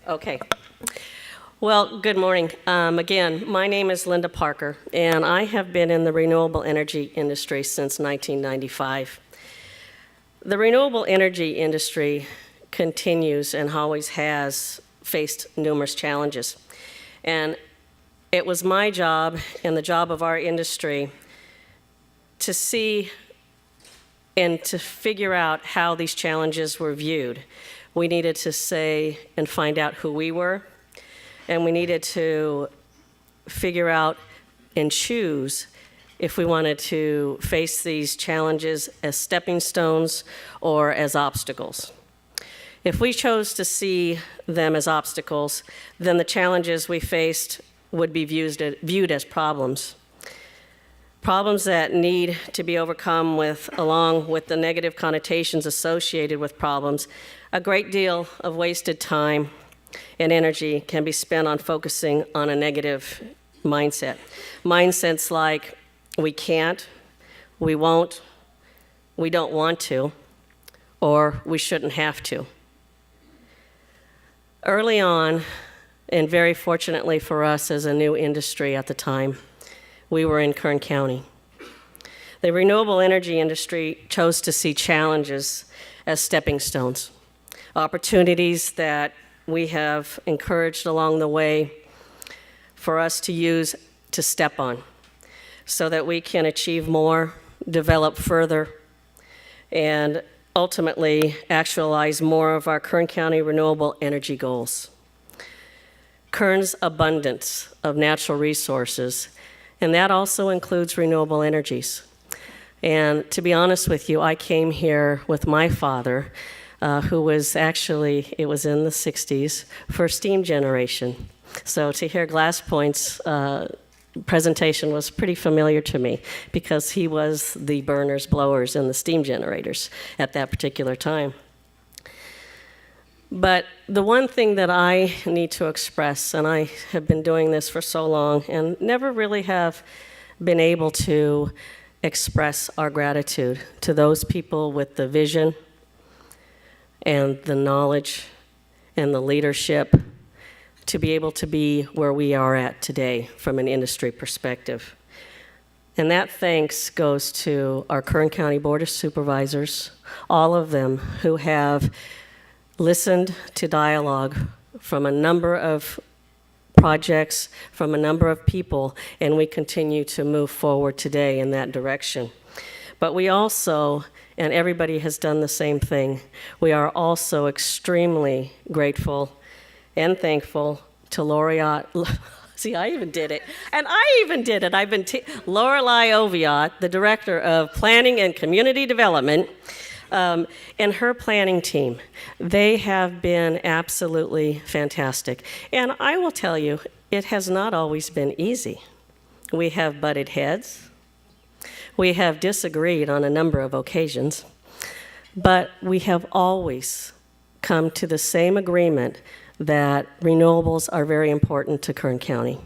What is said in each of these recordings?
Okay. Well, good morning. Again, my name is Linda Parker, and I have been in the renewable energy industry since 1995. The renewable energy industry continues and always has faced numerous challenges. And it was my job and the job of our industry to see and to figure out how these challenges were viewed. We needed to say and find out who we were, and we needed to figure out and choose if we wanted to face these challenges as stepping stones or as obstacles. If we chose to see them as obstacles, then the challenges we faced would be viewed as problems. Problems that need to be overcome along with the negative connotations associated with problems. A great deal of wasted time and energy can be spent on focusing on a negative mindset. Mindsets like, we can't, we won't, we don't want to, or we shouldn't have to. Early on, and very fortunately for us as a new industry at the time, we were in Kern County. The renewable energy industry chose to see challenges as stepping stones, opportunities that we have encouraged along the way for us to use to step on so that we can achieve more, develop further, and ultimately actualize more of our Kern County renewable energy goals. Kern's abundance of natural resources, and that also includes renewable energies. And to be honest with you, I came here with my father, who was actually, it was in the 60s, for steam generation. So to hear Glasspoint's presentation was pretty familiar to me because he was the burners, blowers, and the steam generators at that particular time. But the one thing that I need to express, and I have been doing this for so long and never really have been able to express our gratitude to those people with the vision and the knowledge and the leadership to be able to be where we are at today from an industry perspective. And that thanks goes to our Kern County Board of Supervisors, all of them who have listened to dialogue from a number of projects, from a number of people, and we continue to move forward today in that direction. But we also, and everybody has done the same thing, we are also extremely grateful and thankful to Laureate. See, I even did it. And I even did it. Lorelei Oviatt, the Director of Planning and Community Development, and her planning team. They have been absolutely fantastic. And I will tell you, it has not always been easy. We have butted heads. We have disagreed on a number of occasions. But we have always come to the same agreement that renewables are very important to Kern County.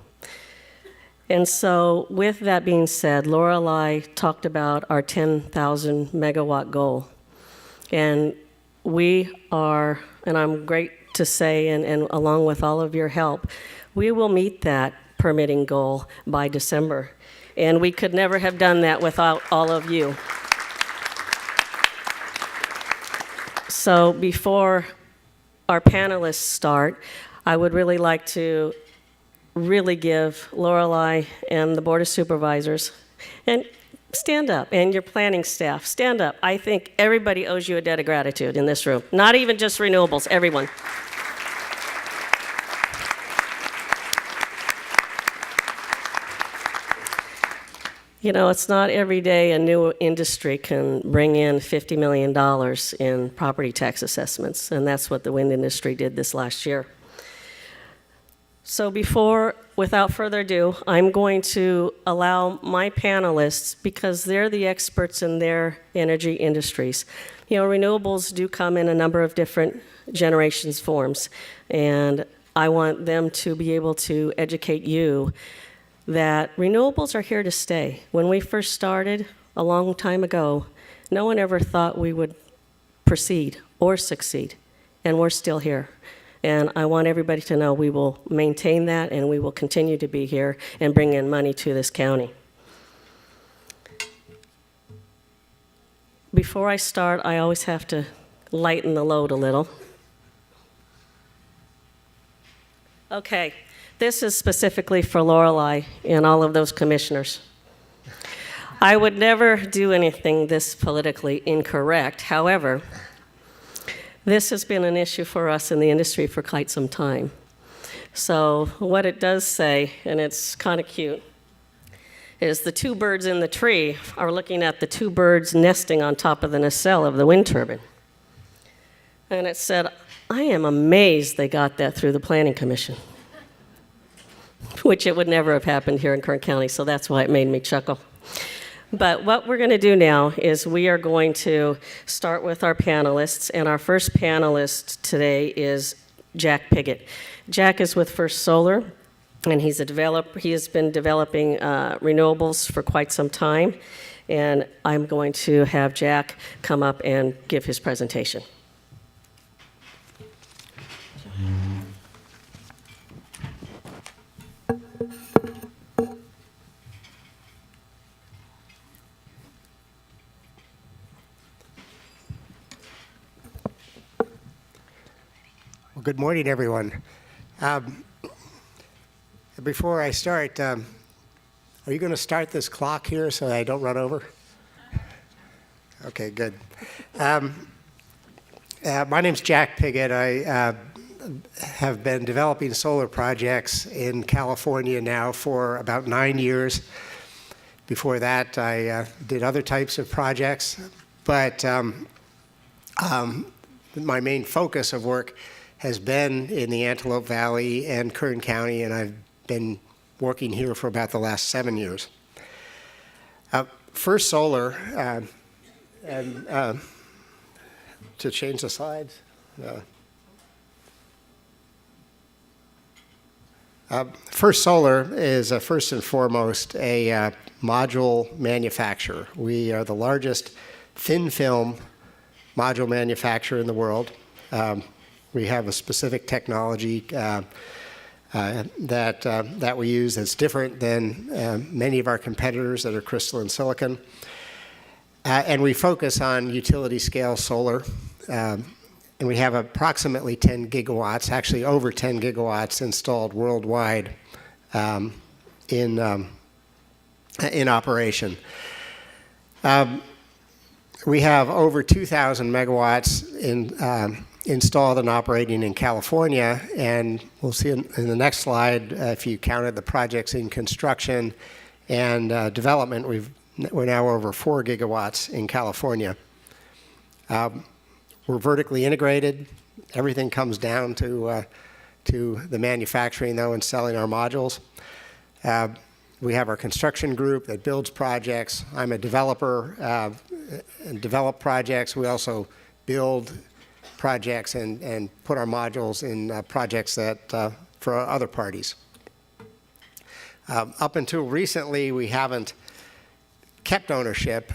And so with that being said, Lorelei talked about our 10,000 megawatt goal. And we are, and I'm great to say, and along with all of your help, we will meet that permitting goal by December. And we could never have done that without all of you. So before our panelists start, I would really like to really give Lorelei and the Board of Supervisors, and stand up, and your planning staff, stand up. I think everybody owes you a debt of gratitude in this room, not even just renewables, everyone. You know, it's not every day a new industry can bring in $50 million in property tax assessments, and that's what the wind industry did this last year. So without further ado, I'm going to allow my panelists, because they're the experts in their energy industries. You know, renewables do come in a number of different generations forms, and I want them to be able to educate you that renewables are here to stay. When we first started a long time ago, no one ever thought we would proceed or succeed, and we're still here. And I want everybody to know we will maintain that, and we will continue to be here and bring in money to this county. Before I start, I always have to lighten the load a little. Okay, this is specifically for Lorelei and all of those commissioners. I would never do anything this politically incorrect. However, this has been an issue for us in the industry for quite some time. So what it does say, and it's kind of cute, is the two birds in the tree are looking at the two birds nesting on top of the nacelle of the wind turbine. And it said, I am amazed they got that through the Planning Commission, which it would never have happened here in Kern County, so that's why it made me chuckle. But what we're going to do now is we are going to start with our panelists, and our first panelist today is Jack Pigott. Jack is with First Solar, and he has been developing renewables for quite some time, and I'm going to have Jack come up and give his presentation. Well, good morning, everyone. Before I start, are you going to start this clock here so I don't run over? Okay, good. My name's Jack Pigott. I have been developing solar projects in California now for about 9 years. Before that, I did other types of projects, but my main focus of work has been in the Antelope Valley and Kern County, and I've been working here for about the last 7 years. First Solar, and to change the slides. First Solar is first and foremost a module manufacturer. We are the largest thin film module manufacturer in the world. We have a specific technology that we use that's different than many of our competitors that are crystalline silicon. And we focus on utility scale solar. And we have approximately 10 gigawatts, actually over 10 gigawatts installed worldwide in operation. We have over 2,000 megawatts installed and operating in California, and we'll see in the next slide, if you counted the projects in construction and development, we're now over 4 gigawatts in California. We're vertically integrated. Everything comes down to the manufacturing, though, and selling our modules. We have our construction group that builds projects. I'm a developer and develop projects. We also build projects and put our modules in projects that for other parties. Up until recently, we haven't kept ownership.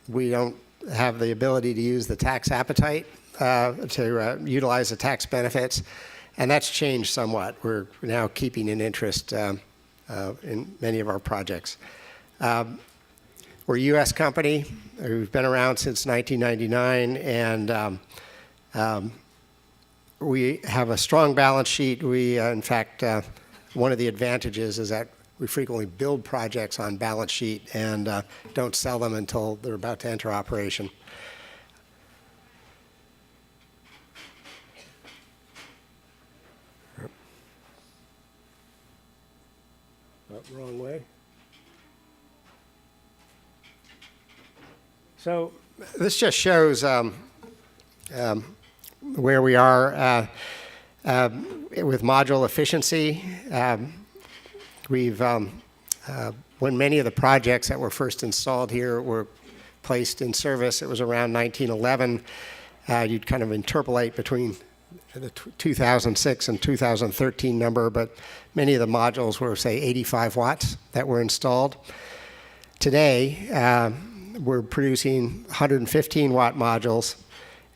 We don't have the ability to use the tax appetite to utilize the tax benefits, and that's changed somewhat. We're now keeping an interest in many of our projects. We're a U.S. company. We've been around since 1999, and we have a strong balance sheet. We, in fact, one of the advantages is that we frequently build projects on balance sheet and don't sell them until they're about to enter operation. Oh, wrong way. So this just shows where we are with module efficiency. When many of the projects that were first installed here were placed in service, it was around 1911. You'd kind of interpolate between the 2006 and 2013 number, but many of the modules were, say, 85 watts that were installed. Today, we're producing 115 watt modules,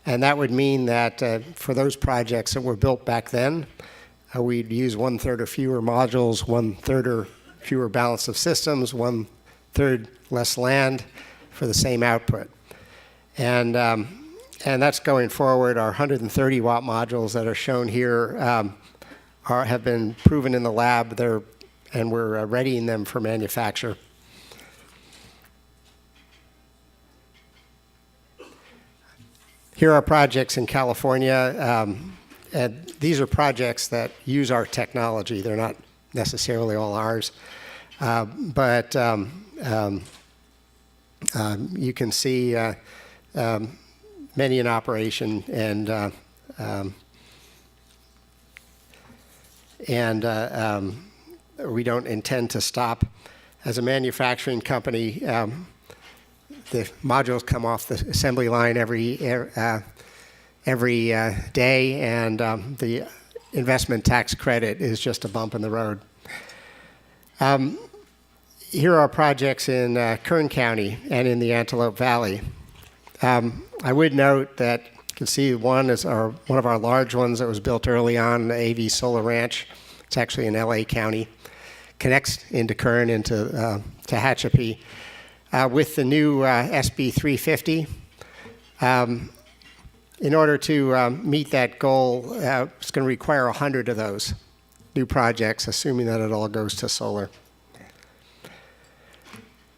And that would mean that for those projects that were built back then, we'd use 1/3 or fewer modules, 1/3 or fewer balance of systems, 1/3 less land for the same output. And that's going forward. Our 130 watt modules that are shown here have been proven in the lab, and we're readying them for manufacture. Here are projects in California. And these are projects that use our technology. They're not necessarily all ours. But you can see many in operation, and we don't intend to stop. As a manufacturing company, the modules come off the assembly line every day, and the investment tax credit is just a bump in the road. Here are projects in Kern County and in the Antelope Valley. I would note that you can see one is one of our large ones that was built early on, the AV Solar Ranch. It's actually in LA County. Connects into Kern, into Tehachapi. With the new SB 350. In order to meet that goal, it's going to require 100 of those new projects, assuming that it all goes to solar.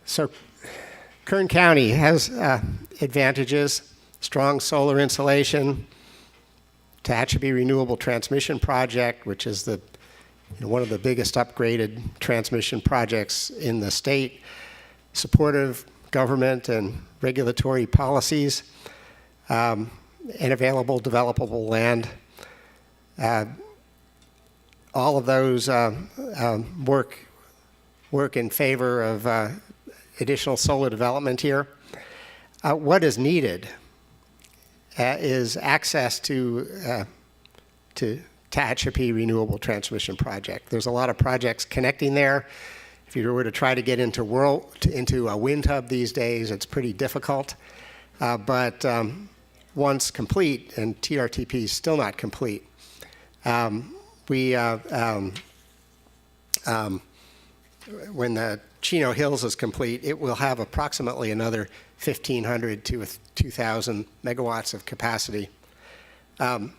So Kern County has advantages: strong solar insulation, Tehachapi Renewable Transmission Project, which is one of the biggest upgraded transmission projects in the state, supportive government and regulatory policies, and available developable land. All of those work in favor of additional solar development here. What is needed is access to Tehachapi Renewable Transmission Project. There's a lot of projects connecting there. If you were to try to get into a wind hub these days, it's pretty difficult. But once complete, and TRTP is still not complete, when the Chino Hills is complete, it will have approximately another 1,500 to 2,000 megawatts of capacity. And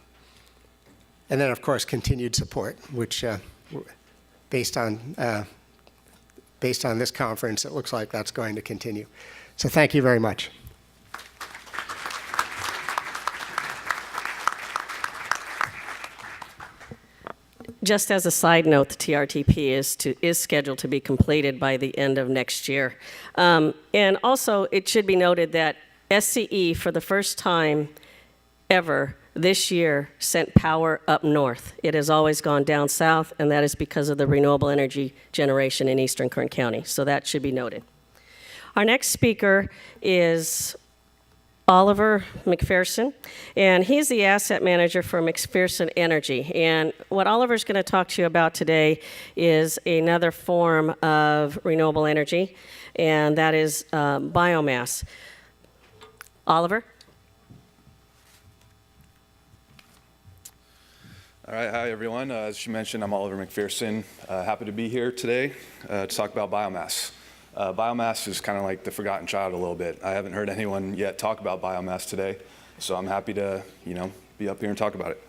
then, of course, continued support, which, based on this conference, it looks like that's going to continue. So thank you very much. Just as a side note, the TRTP is scheduled to be completed by the end of next year. And also, it should be noted that SCE, for the first time ever this year, sent power up north. It has always gone down south, and that is because of the renewable energy generation in eastern Kern County. So that should be noted. Our next speaker is Oliver Macpherson, and he's the asset manager for Macpherson Energy. And what Oliver's going to talk to you about today is another form of renewable energy, and that is biomass. Oliver? All right, hi everyone. As you mentioned, I'm Oliver Macpherson. Happy to be here today to talk about biomass. Biomass is kind of like the forgotten child a little bit. I haven't heard anyone yet talk about biomass today, so I'm happy to, be up here and talk about it.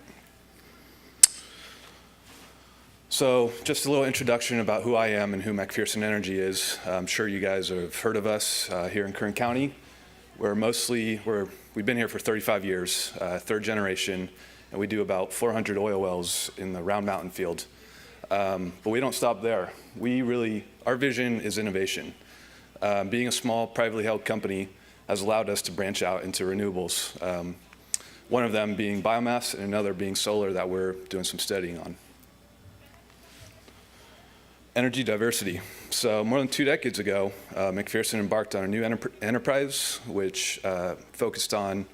So just a little introduction about who I am and who Macpherson Energy is. I'm sure you guys have heard of us here in Kern County. We've been here for 35 years, third generation, and we do about 400 oil wells in the Round Mountain field. But we don't stop there. Our vision is innovation. Being a small, privately held company has allowed us to branch out into renewables. One of them being biomass and another being solar that we're doing some studying on. Energy diversity. So more than 2 decades ago, Macpherson embarked on a new enterprise which focused on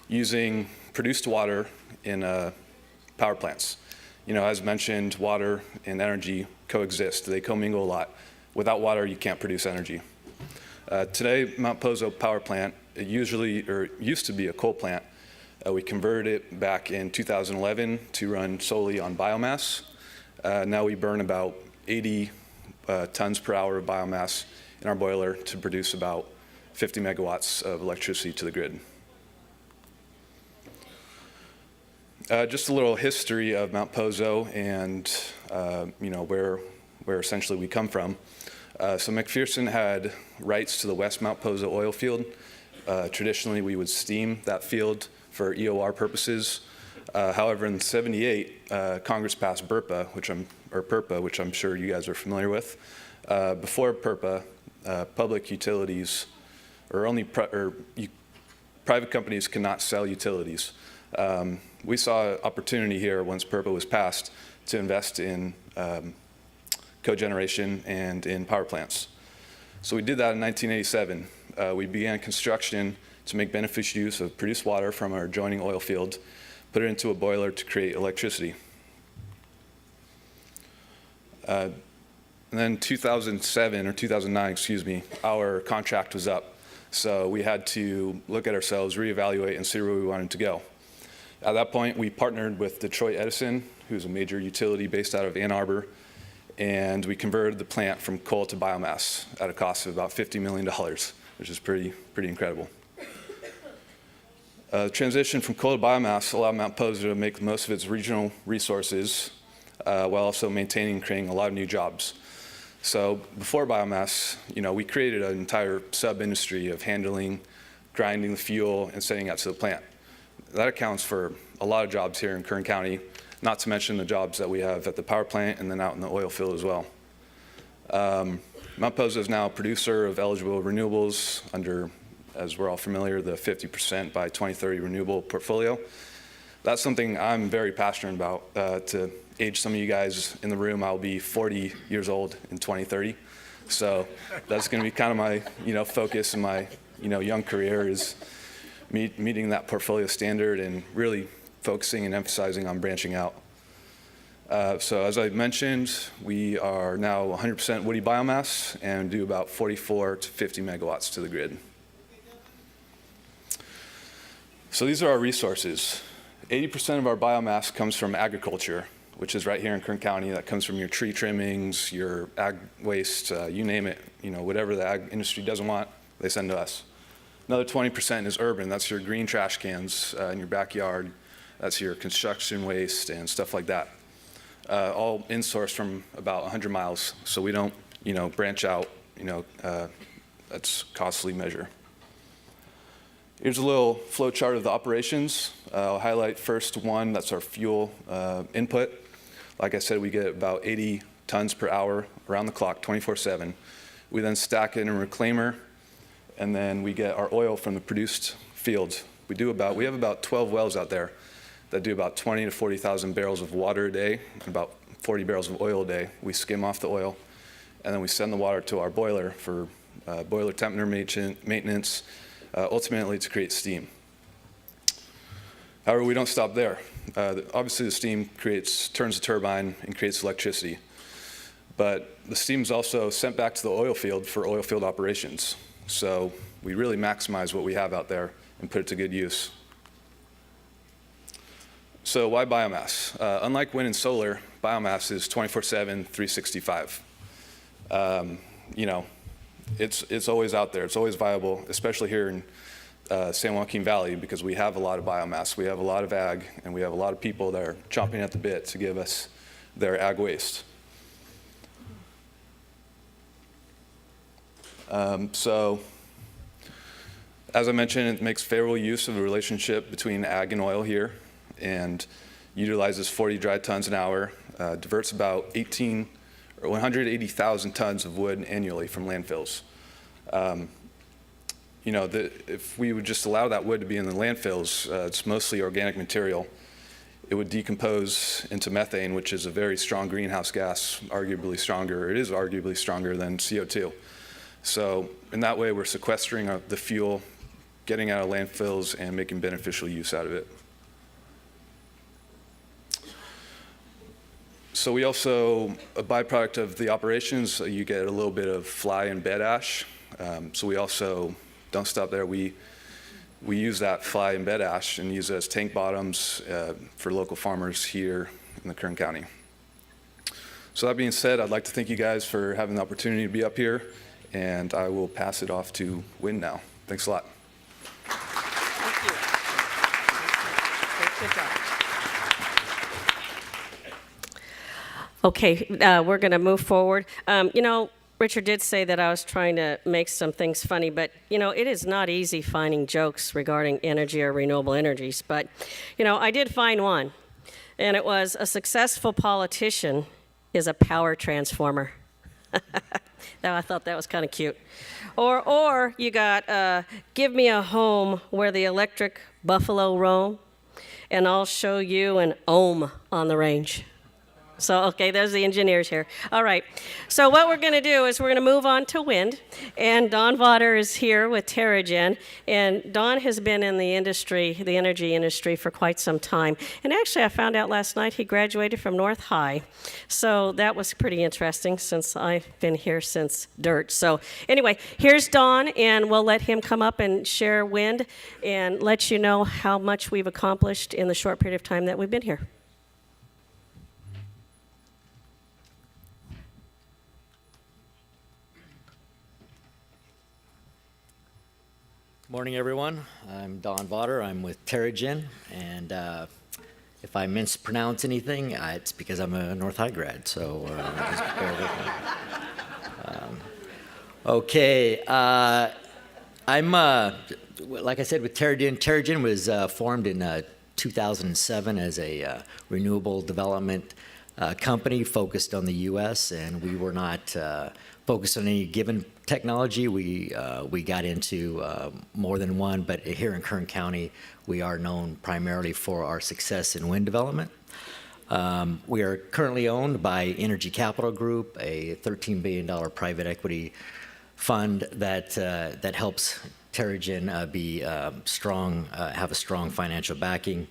using produced water in power plants. As mentioned, water and energy coexist. They commingle a lot. Without water, you can't produce energy. Today, Mount Poso power plant, it used to be a coal plant, We converted it back in 2011 to run solely on biomass. Now we burn about 80 tons per hour of biomass in our boiler to produce about 50 megawatts of electricity to the grid. Just a little history of Mount Poso and where essentially we come from. So Macpherson had rights to the West Mount Poso oil field. Traditionally, we would steam that field for EOR purposes. However, in '78, Congress passed PURPA, which I'm sure you guys are familiar with. Before PURPA, public utilities, private companies cannot sell utilities. We saw an opportunity here once PURPA was passed to invest in cogeneration and in power plants. So we did that in 1987. We began construction to make beneficial use of produced water from our adjoining oil field, put it into a boiler to create electricity. And then 2009, our contract was up. So we had to look at ourselves, reevaluate, and see where we wanted to go. At that point, we partnered with Detroit Edison, who's a major utility based out of Ann Arbor, and we converted the plant from coal to biomass at a cost of about $50 million, which is pretty incredible. The transition from coal to biomass allowed Mount Poso to make the most of its regional resources while also maintaining and creating a lot of new jobs. So before biomass, we created an entire sub-industry of handling, grinding the fuel, and sending it to the plant. That accounts for a lot of jobs here in Kern County, not to mention the jobs that we have at the power plant and then out in the oil field as well. Mount Poso is now a producer of eligible renewables under, as we're all familiar, the 50% by 2030 renewable portfolio. That's something I'm very passionate about. To age some of you guys in the room, I'll be 40 years old in 2030. So that's going to be kind of my focus in my young career is meeting that portfolio standard and really focusing and emphasizing on branching out. So as I mentioned, we are now 100% woody biomass and do about 44 to 50 megawatts to the grid. So these are our resources. 80% of our biomass comes from agriculture, which is right here in Kern County. That comes from your tree trimmings, your ag waste, you name it. Whatever the ag industry doesn't want, they send to us. Another 20% is urban. That's your green trash cans in your backyard. That's your construction waste and stuff like that. All insourced from about 100 miles, so we don't, branch out. That's a costly measure. Here's a little flow chart of the operations. I'll highlight first one, that's our fuel input. Like I said, we get about 80 tons per hour around the clock, 24/7. We then stack it in a reclaimer, and then we get our oil from the produced fields. We have about 12 wells out there that do about 20 to 40,000 barrels of water a day, and about 40 barrels of oil a day. We skim off the oil, and then we send the water to our boiler for boiler temperature maintenance, ultimately to create steam. However, we don't stop there. Obviously, the steam turns the turbine and creates electricity. But the steam is also sent back to the oil field for oil field operations. So we really maximize what we have out there and put it to good use. So why biomass? Unlike wind and solar, biomass is 24/7, 365. It's always out there. It's always viable, especially here in San Joaquin Valley, because we have a lot of biomass. We have a lot of ag, and we have a lot of people that are chomping at the bit to give us their ag waste. So, as I mentioned, it makes favorable use of the relationship between ag and oil here, and utilizes 40 dry tons an hour, diverts about 180,000 tons of wood annually from landfills. If we would just allow that wood to be in the landfills, it's mostly organic material. It would decompose into methane, which is a very strong greenhouse gas, it is arguably stronger than CO2. So in that way, we're sequestering the fuel, getting out of landfills, and making beneficial use out of it. So we also, a byproduct of the operations, you get a little bit of fly and bed ash. So we also don't stop there. We we use that fly and bed ash and use it as tank bottoms for local farmers here in the Kern County. So that being said, I'd like to thank you guys for having the opportunity to be up here, and I will pass it off to Wynn now. Thanks a lot. Thank you. Good job. Okay, we're going to move forward. You know, Richard did say that I was trying to make some things funny, but, you know, it is not easy finding jokes regarding energy or renewable energies. But, you know, I did find one, and it was a successful politician is a power transformer. Now, I thought that was kind of cute. Or you got, give me a home where the electric buffalo roam, and I'll show you an ohm on the range. So, okay, there's the engineers here. All right. So what we're going to do is we're going to move on to wind. And Don Vawter is here with Terra-Gen. And Don has been in the industry, the energy industry, for quite some time. And actually, I found out last night he graduated from North High. So that was pretty interesting since I've been here since dirt. So anyway, here's Don, and we'll let him come up and share wind and let you know how much we've accomplished in the short period of time that we've been here. Morning, everyone. I'm Don Vawter. I'm with Terra-Gen, and if I mispronounce anything, it's because I'm a North High grad, so just bear with me. Okay, I'm, like I said, with Terra-Gen. Terra-Gen was formed in 2007 as a renewable development company focused on the U.S., and we were not focused on any given technology. We got into more than one, but here in Kern County, we are known primarily for our success in wind development. We are currently owned by Energy Capital Group, a $13 billion private equity fund that helps Terra-Gen be strong, have a strong financial backing.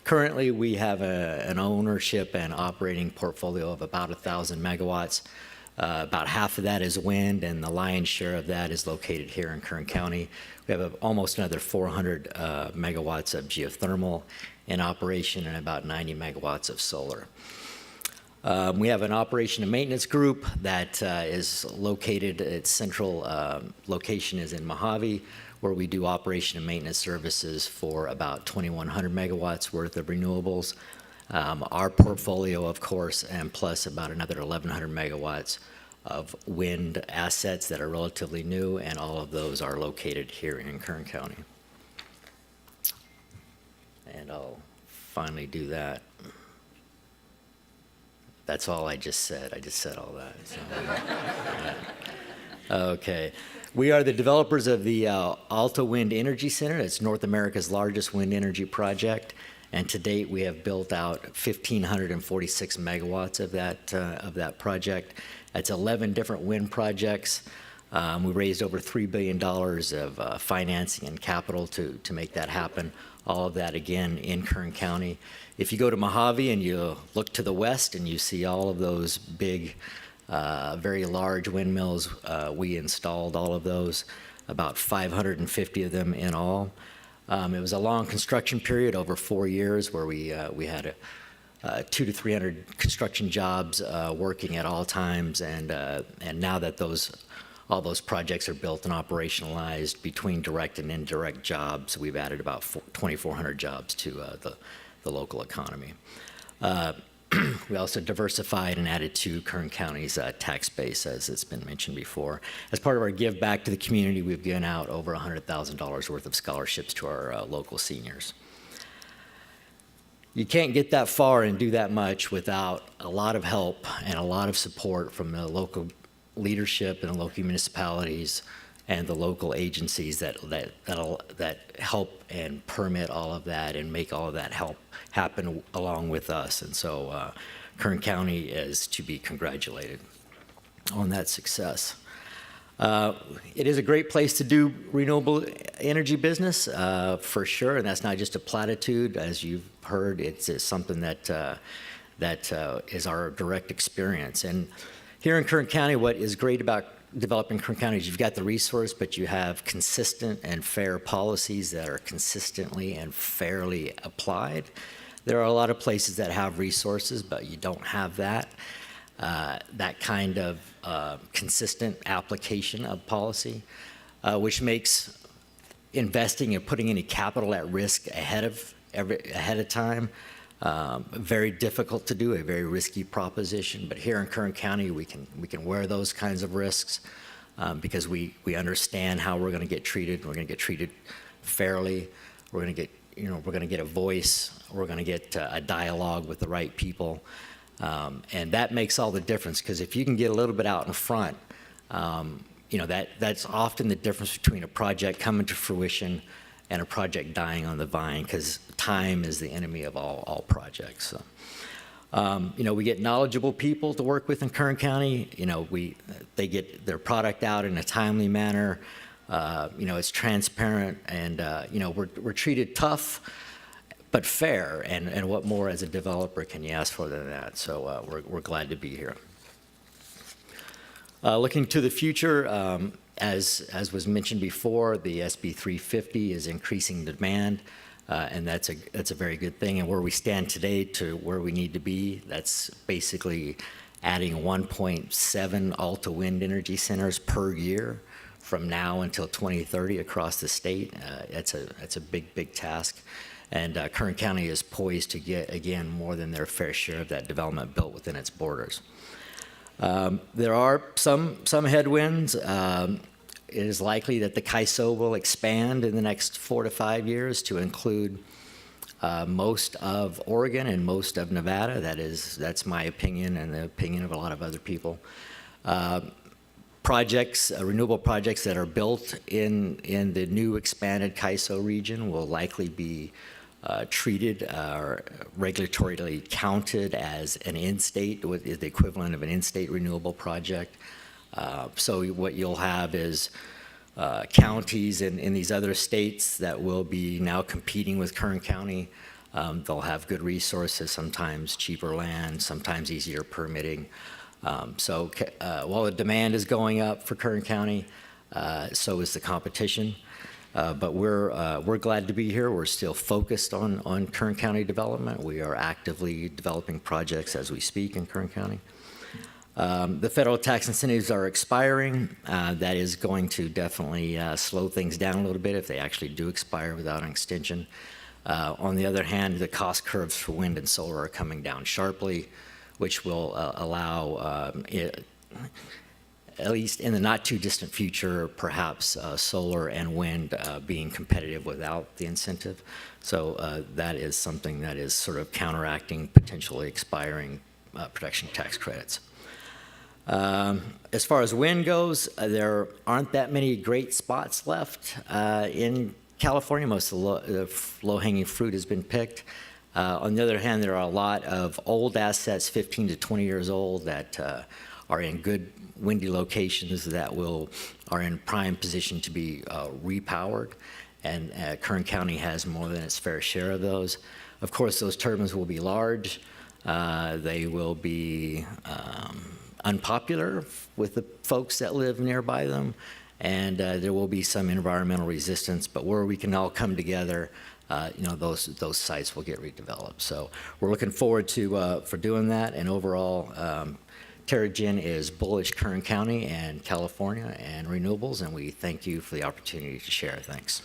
Currently, we have an ownership and operating portfolio of about 1,000 megawatts. About half of that is wind, and the lion's share of that is located here in Kern County. We have almost another 400 megawatts of geothermal in operation and about 90 megawatts of solar. We have an operation and maintenance group that is located, its central location is in Mojave, where we do operation and maintenance services for about 2,100 megawatts worth of renewables. Our portfolio, of course, and plus about another 1,100 megawatts of wind assets that are relatively new, and all of those are located here in Kern County. And I'll finally do that. That's all I just said. I just said all that. So, yeah. Okay. We are the developers of the Alta Wind Energy Center. It's North America's largest wind energy project. And to date, we have built out 1,546 megawatts of that project. That's 11 different wind projects. We raised over $3 billion of financing and capital to make that happen. All of that, again, in Kern County. If you go to Mojave and you look to the west and you see all of those big, very large windmills, we installed all of those, about 550 of them in all. It was a long construction period, over 4 years, where we had 200 to 300 construction jobs working at all times, and now that all those projects are built and operationalized between direct and indirect jobs, we've added about 2,400 jobs to the local economy. We also diversified and added to Kern County's tax base, as it's been mentioned before. As part of our give back to the community, we've given out over $100,000 worth of scholarships to our local seniors. You can't get that far and do that much without a lot of help and a lot of support from the local leadership and the local municipalities and the local agencies that help and permit all of that and make all of that help happen along with us. And so Kern County is to be congratulated on that success. It is a great place to do renewable energy business, for sure, and that's not just a platitude. As you've heard, it's something that is our direct experience. And here in Kern County, what is great about develop in Kern County is you've got the resource, but you have consistent and fair policies that are consistently and fairly applied. There are a lot of places that have resources, but you don't have that. That kind of consistent application of policy, which makes investing and putting any capital at risk ahead of time very difficult to do, a very risky proposition. But here in Kern County, we can wear those kinds of risks because we understand how we're going to get treated. We're going to get treated fairly. We're going to get we're going to get a voice. We're going to get a dialogue with the right people. And that makes all the difference, because if you can get a little bit out in front, that's often the difference between a project coming to fruition and a project dying on the vine, because time is the enemy of all projects. So, we get knowledgeable people to work with in Kern County. They get their product out in a timely manner. It's transparent, and we're treated tough but fair, and what more as a developer can you ask for than that? So we're glad to be here. Looking to the future, as was mentioned before, the SB 350 is increasing demand, and that's a very good thing. And where we stand today to where we need to be, that's basically adding 1.7 Alta wind energy centers per year from now until 2030 across the state. That's a big task. And Kern County is poised to get, again, more than their fair share of that development built within its borders. There are some headwinds. It is likely that the CAISO will expand in the next 4 to 5 years to include most of Oregon and most of Nevada. That's my opinion and the opinion of a lot of other people. Renewable projects that are built in the new expanded CAISO region will likely be treated or regulatorily counted as an in-state, the equivalent of an in-state renewable project. So what you'll have is counties in these other states that will be now competing with Kern County. They'll have good resources, sometimes cheaper land, sometimes easier permitting. So while the demand is going up for Kern County, so is the competition. But we're glad to be here. We're still focused on Kern County development. We are actively developing projects as we speak in Kern County. The federal tax incentives are expiring. That is going to definitely slow things down a little bit if they actually do expire without an extension. On the other hand, the cost curves for wind and solar are coming down sharply, which will allow, at least in the not too distant future, perhaps solar and wind being competitive without the incentive. So that is something that is sort of counteracting potentially expiring production tax credits. As far as wind goes, there aren't that many great spots left in California. Most of the low-hanging fruit has been picked. On the other hand, there are a lot of old assets, 15 to 20 years old, that are in good windy locations that are in prime position to be repowered, and Kern County has more than its fair share of those. Of course, those turbines will be large. They will be unpopular with the folks that live nearby them, and there will be some environmental resistance, but where we can all come together, those sites will get redeveloped. So we're looking forward to for doing that, and overall, Terra-Gen is bullish Kern County and California and renewables, and we thank you for the opportunity to share. Thanks.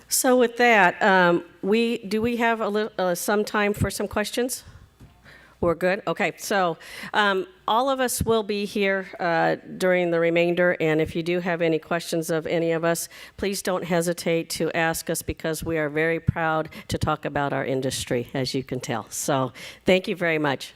So with that, do we have some time for some questions? We're good? Okay, so all of us will be here during the remainder, and if you do have any questions of any of us, please don't hesitate to ask us, because we are very proud to talk about our industry, as you can tell. So thank you very much.